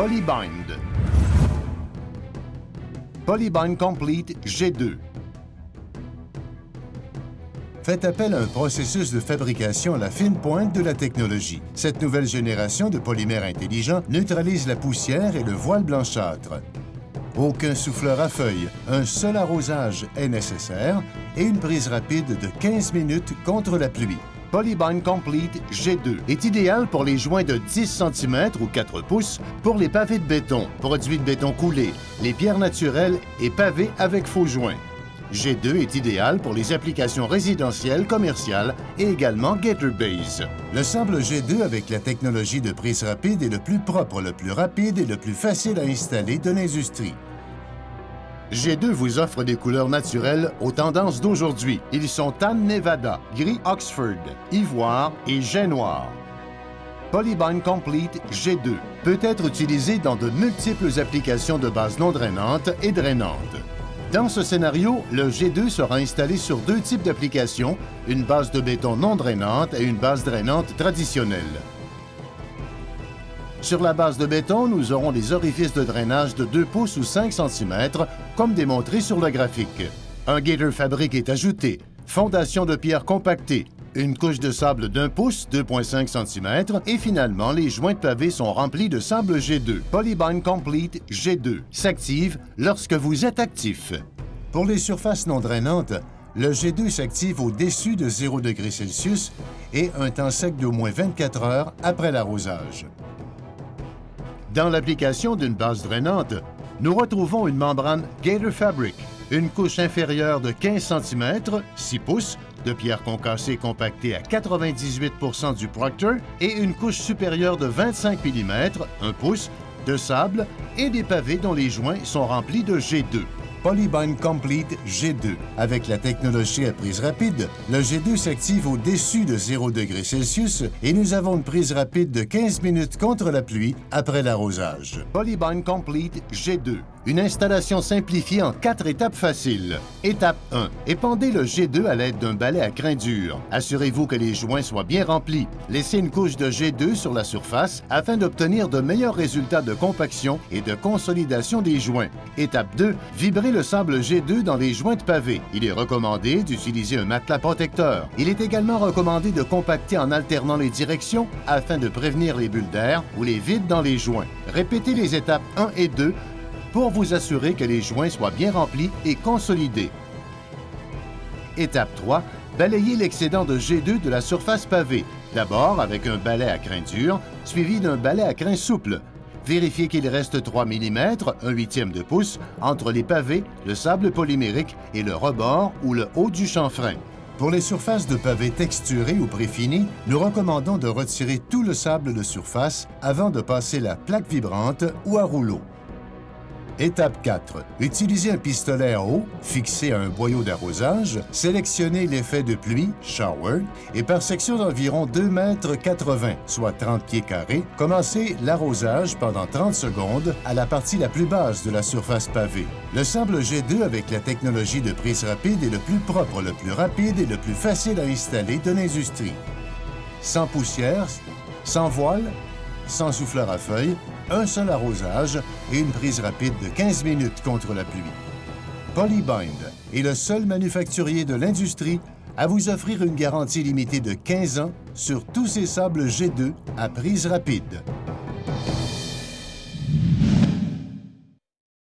Polybind. Polybind Complete G2. Faites appel à un processus de fabrication à la fine pointe de la technologie. Cette nouvelle génération de polymères intelligents neutralise la poussière et le voile blanchâtre. Aucun souffleur à feuilles, un seul arrosage est nécessaire et une prise rapide de 15 minutes contre la pluie. Polybind Complete G2 est idéal pour les joints de 10 cm ou 4 pouces pour les pavés de béton, produits de béton coulé, les pierres naturelles et pavés avec faux joints. G2 est idéal pour les applications résidentielles, commerciales et également Gator Base. Le sable G2 avec la technologie de prise rapide est le plus propre, le plus rapide et le plus facile à installer de l'industrie. G2 vous offre des couleurs naturelles aux tendances d'aujourd'hui. Ils sont tan Nevada, gris Oxford, ivoire et jet noir. Polybind Complete G2 peut être utilisé dans de multiples applications de base non drainante et drainante. Dans ce scénario, le G2 sera installé sur deux types d'applications, une base de béton non drainante et une base drainante traditionnelle. Sur la base de béton, nous aurons des orifices de drainage de 2 pouces ou 5 cm, comme démontré sur le graphique. Un Gator Fabric est ajouté, fondation de pierre compactée, une couche de sable d'1 pouce, 2,5 cm, et finalement, les joints de pavé sont remplis de sable G2. Polybind Complete G2 s'active lorsque vous êtes actif. Pour les surfaces non drainantes, le G2 s'active au-dessus de 0 degrés Celsius et un temps sec d'au moins 24 heures après l'arrosage. Dans l'application d'une base drainante, nous retrouvons une membrane Gator Fabric, une couche inférieure de 15 cm, 6 pouces, de pierre concassée compactée à 98 % du Proctor et une couche supérieure de 25 mm, 1 pouce, de sable et des pavés dont les joints sont remplis de G2. Polybind Complete G2. Avec la technologie à prise rapide, le G2 s'active au-dessus de 0 degrés Celsius et nous avons une prise rapide de 15 minutes contre la pluie après l'arrosage. Polybind Complete G2. Une installation simplifiée en 4 étapes faciles. Étape 1. Épandez le G2 à l'aide d'un balai à crin dur. Assurez-vous que les joints soient bien remplis. Laissez une couche de G2 sur la surface afin d'obtenir de meilleurs résultats de compaction et de consolidation des joints. Étape 2. Vibrez le sable G2 dans les joints de pavé. Il est recommandé d'utiliser un matelas protecteur. Il est également recommandé de compacter en alternant les directions afin de prévenir les bulles d'air ou les vides dans les joints. Répétez les étapes 1 et 2 pour vous assurer que les joints soient bien remplis et consolidés. Étape 3. Balayez l'excédent de G2 de la surface pavée, d'abord avec un balai à crin dur, suivi d'un balai à crin souple. Vérifiez qu'il reste 3 mm, 1/8 de pouce, entre les pavés, le sable polymérique et le rebord ou le haut du chanfrein. Pour les surfaces de pavés texturées ou préfinies, nous recommandons de retirer tout le sable de surface avant de passer la plaque vibrante ou à rouleau. Étape 4. Utilisez un pistolet à eau fixé à un boyau d'arrosage, sélectionnez l'effet de pluie, shower, et par section d'environ 2,80 m, soit 30 pieds carrés, commencez l'arrosage pendant 30 secondes à la partie la plus basse de la surface pavée. Le sable G2 avec la technologie de prise rapide est le plus propre, le plus rapide et le plus facile à installer de l'industrie. Sans poussière, sans voile, sans souffleur à feuilles, un seul arrosage et une prise rapide de 15 minutes contre la pluie. Polybind est le seul manufacturier de l'industrie à vous offrir une garantie limitée de 15 ans sur tous ses sables G2 à prise rapide.